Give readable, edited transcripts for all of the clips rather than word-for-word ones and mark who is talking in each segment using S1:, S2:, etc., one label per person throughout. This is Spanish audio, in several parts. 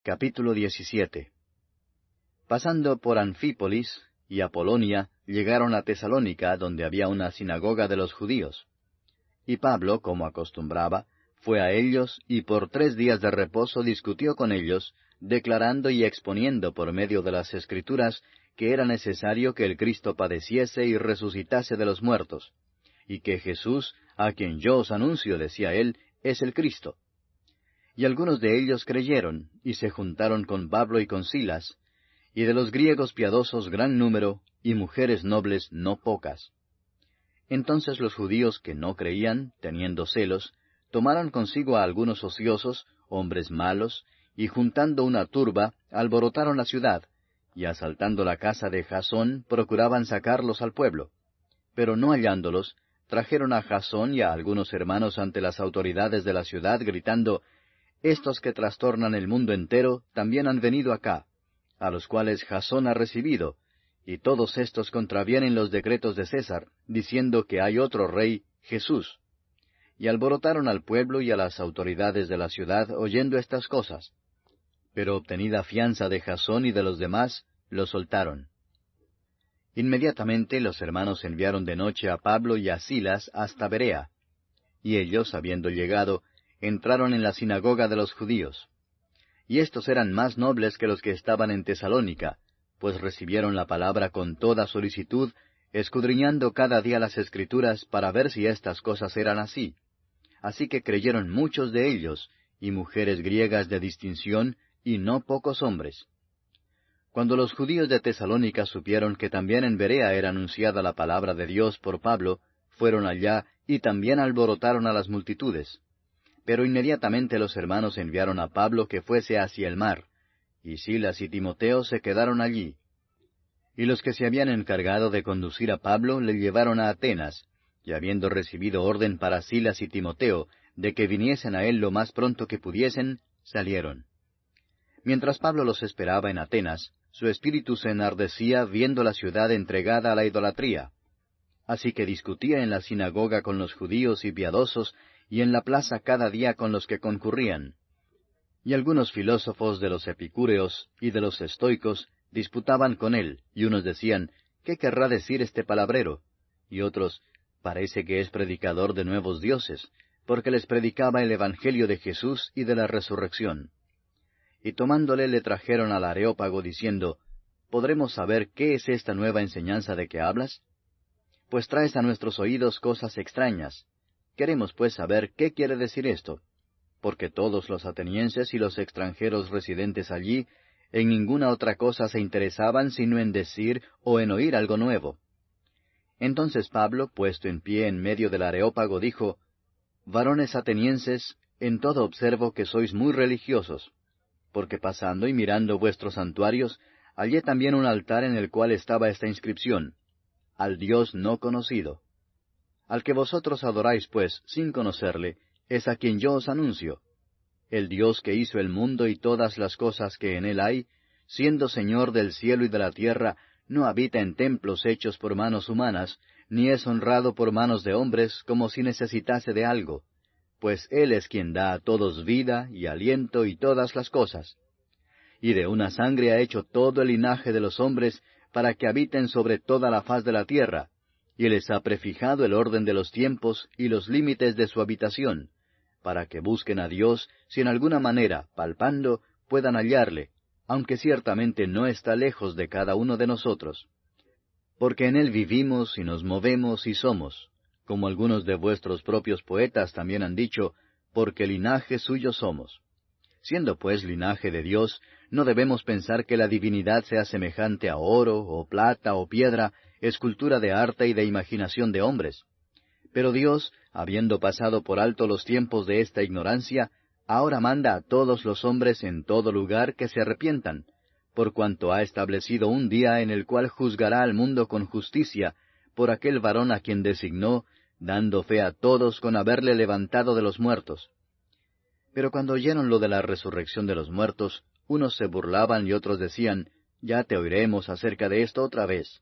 S1: Capítulo 17. Pasando por Anfípolis y Apolonia, llegaron a Tesalónica, donde había una sinagoga de los judíos. Y Pablo, como acostumbraba, fue a ellos y por 3 días de reposo discutió con ellos, declarando y exponiendo por medio de las Escrituras que era necesario que el Cristo padeciese y resucitase de los muertos, y que Jesús, a quien yo os anuncio, decía él, es el Cristo. Y algunos de ellos creyeron, y se juntaron con Pablo y con Silas, y de los griegos piadosos gran número, y mujeres nobles no pocas. Entonces los judíos que no creían, teniendo celos, tomaron consigo a algunos ociosos, hombres malos, y juntando una turba, alborotaron la ciudad, y asaltando la casa de Jasón, procuraban sacarlos al pueblo. Pero no hallándolos, trajeron a Jasón y a algunos hermanos ante las autoridades de la ciudad, gritando, «Estos que trastornan el mundo entero también han venido acá, a los cuales Jasón ha recibido, y todos estos contravienen los decretos de César, diciendo que hay otro rey, Jesús». Y alborotaron al pueblo y a las autoridades de la ciudad oyendo estas cosas. Pero obtenida fianza de Jasón y de los demás, lo soltaron. Inmediatamente los hermanos enviaron de noche a Pablo y a Silas hasta Berea. Y ellos, habiendo llegado, entraron en la sinagoga de los judíos. Y estos eran más nobles que los que estaban en Tesalónica, pues recibieron la palabra con toda solicitud, escudriñando cada día las Escrituras para ver si estas cosas eran así. Así que creyeron muchos de ellos, y mujeres griegas de distinción, y no pocos hombres. Cuando los judíos de Tesalónica supieron que también en Berea era anunciada la palabra de Dios por Pablo, fueron allá y también alborotaron a las multitudes. Pero inmediatamente los hermanos enviaron a Pablo que fuese hacia el mar, y Silas y Timoteo se quedaron allí. Y los que se habían encargado de conducir a Pablo le llevaron a Atenas, y habiendo recibido orden para Silas y Timoteo de que viniesen a él lo más pronto que pudiesen, salieron. Mientras Pablo los esperaba en Atenas, su espíritu se enardecía viendo la ciudad entregada a la idolatría. Así que discutía en la sinagoga con los judíos y piadosos, y en la plaza cada día con los que concurrían. Y algunos filósofos de los epicúreos y de los estoicos disputaban con él, y unos decían, «¿Qué querrá decir este palabrero?». Y otros, «Parece que es predicador de nuevos dioses», porque les predicaba el evangelio de Jesús y de la resurrección. Y tomándole le trajeron al Areópago diciendo, «¿Podremos saber qué es esta nueva enseñanza de que hablas? Pues traes a nuestros oídos cosas extrañas. Queremos pues saber qué quiere decir esto, porque todos los atenienses y los extranjeros residentes allí en ninguna otra cosa se interesaban sino en decir o en oír algo nuevo». Entonces Pablo, puesto en pie en medio del Areópago, dijo, «Varones atenienses, en todo observo que sois muy religiosos, porque pasando y mirando vuestros santuarios, hallé también un altar en el cual estaba esta inscripción, al Dios no conocido. Al que vosotros adoráis, pues, sin conocerle, es a quien yo os anuncio. El Dios que hizo el mundo y todas las cosas que en él hay, siendo Señor del cielo y de la tierra, no habita en templos hechos por manos humanas, ni es honrado por manos de hombres como si necesitase de algo, pues Él es quien da a todos vida y aliento y todas las cosas. Y de una sangre ha hecho todo el linaje de los hombres para que habiten sobre toda la faz de la tierra, y les ha prefijado el orden de los tiempos y los límites de su habitación, para que busquen a Dios si en alguna manera, palpando, puedan hallarle, aunque ciertamente no está lejos de cada uno de nosotros. Porque en Él vivimos y nos movemos y somos, como algunos de vuestros propios poetas también han dicho, porque linaje suyo somos. Siendo pues linaje de Dios, no debemos pensar que la divinidad sea semejante a oro, o plata, o piedra, escultura de arte y de imaginación de hombres. Pero Dios, habiendo pasado por alto los tiempos de esta ignorancia, ahora manda a todos los hombres en todo lugar que se arrepientan, por cuanto ha establecido un día en el cual juzgará al mundo con justicia, por aquel varón a quien designó, dando fe a todos con haberle levantado de los muertos. Pero cuando oyeron lo de la resurrección de los muertos, unos se burlaban y otros decían, «Ya te oiremos acerca de esto otra vez».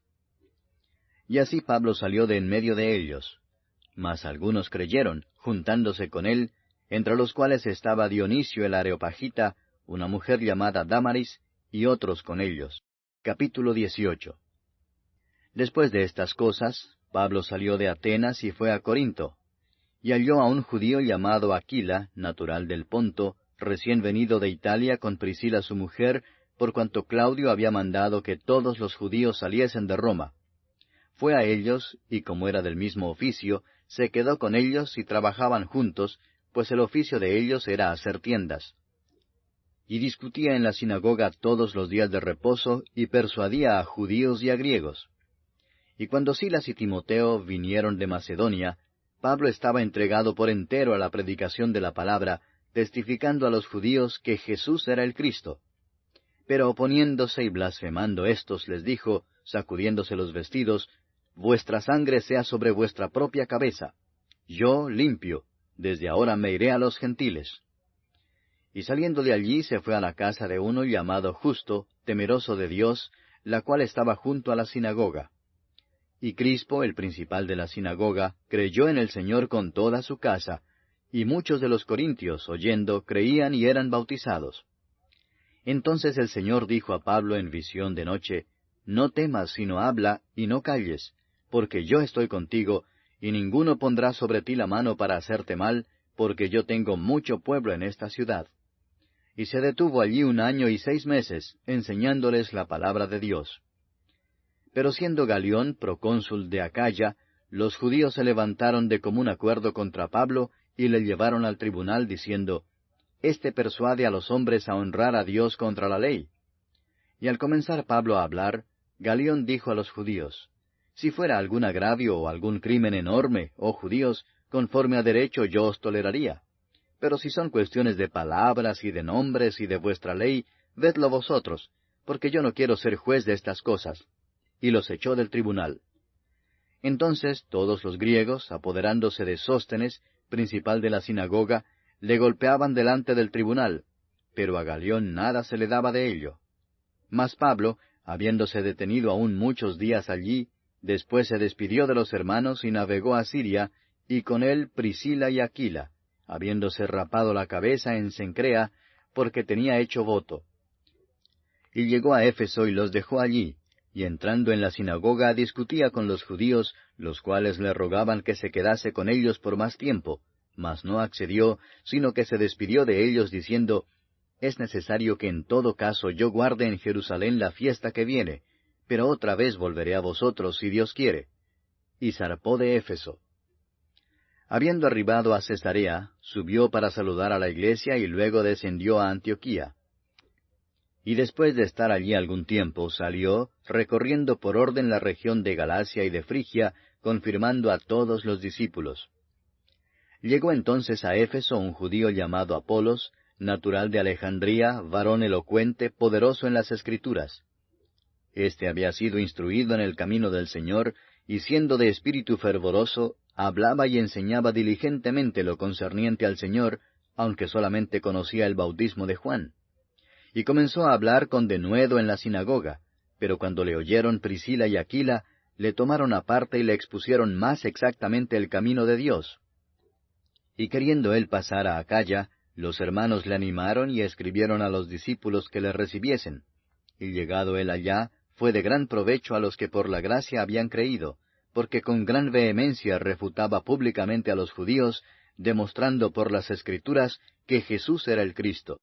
S1: Y así Pablo salió de en medio de ellos. Mas algunos creyeron, juntándose con él, entre los cuales estaba Dionisio el Areopagita, una mujer llamada Dámaris, y otros con ellos. Capítulo 18. Después de estas cosas, Pablo salió de Atenas y fue a Corinto, y halló a un judío llamado Aquila, natural del Ponto, recién venido de Italia con Priscila su mujer, por cuanto Claudio había mandado que todos los judíos saliesen de Roma. Fue a ellos, y como era del mismo oficio, se quedó con ellos y trabajaban juntos, pues el oficio de ellos era hacer tiendas. Y discutía en la sinagoga todos los días de reposo, y persuadía a judíos y a griegos. Y cuando Silas y Timoteo vinieron de Macedonia, Pablo estaba entregado por entero a la predicación de la palabra, testificando a los judíos que Jesús era el Cristo. Pero oponiéndose y blasfemando éstos, les dijo, sacudiéndose los vestidos, Vuestra sangre sea sobre vuestra propia cabeza. Yo, limpio, desde ahora me iré a los gentiles. Y saliendo de allí se fue a la casa de uno llamado Justo, temeroso de Dios, la cual estaba junto a la sinagoga. Y Crispo, el principal de la sinagoga, creyó en el Señor con toda su casa, y muchos de los corintios, oyendo, creían y eran bautizados. Entonces el Señor dijo a Pablo en visión de noche, No temas, sino habla, y no calles, porque yo estoy contigo, y ninguno pondrá sobre ti la mano para hacerte mal, porque yo tengo mucho pueblo en esta ciudad. Y se detuvo allí 1 año y 6 meses, enseñándoles la palabra de Dios. Pero siendo Galión procónsul de Acaya, los judíos se levantaron de común acuerdo contra Pablo, y le llevaron al tribunal, diciendo, Este persuade a los hombres a honrar a Dios contra la ley. Y al comenzar Pablo a hablar, Galión dijo a los judíos, Si fuera algún agravio o algún crimen enorme, oh judíos, conforme a derecho yo os toleraría. Pero si son cuestiones de palabras y de nombres y de vuestra ley, vedlo vosotros, porque yo no quiero ser juez de estas cosas. Y los echó del tribunal. Entonces todos los griegos, apoderándose de Sóstenes, principal de la sinagoga, le golpeaban delante del tribunal, pero a Galión nada se le daba de ello. Mas Pablo, habiéndose detenido aún muchos días allí, después se despidió de los hermanos y navegó a Siria, y con él Priscila y Aquila, habiéndose rapado la cabeza en Cencrea, porque tenía hecho voto. Y llegó a Éfeso y los dejó allí, y entrando en la sinagoga discutía con los judíos, los cuales le rogaban que se quedase con ellos por más tiempo, mas no accedió, sino que se despidió de ellos diciendo, Es necesario que en todo caso yo guarde en Jerusalén la fiesta que viene, pero otra vez volveré a vosotros si Dios quiere. Y zarpó de Éfeso. Habiendo arribado a Cesarea, subió para saludar a la iglesia y luego descendió a Antioquía. Y después de estar allí algún tiempo, salió, recorriendo por orden la región de Galacia y de Frigia, confirmando a todos los discípulos. Llegó entonces a Éfeso un judío llamado Apolos, natural de Alejandría, varón elocuente, poderoso en las Escrituras. Este había sido instruido en el camino del Señor, y siendo de espíritu fervoroso, hablaba y enseñaba diligentemente lo concerniente al Señor, aunque solamente conocía el bautismo de Juan. Y comenzó a hablar con denuedo en la sinagoga, pero cuando le oyeron Priscila y Aquila, le tomaron aparte y le expusieron más exactamente el camino de Dios. Y queriendo él pasar a Acaya, los hermanos le animaron y escribieron a los discípulos que le recibiesen. Y llegado él allá, fue de gran provecho a los que por la gracia habían creído, porque con gran vehemencia refutaba públicamente a los judíos, demostrando por las Escrituras que Jesús era el Cristo.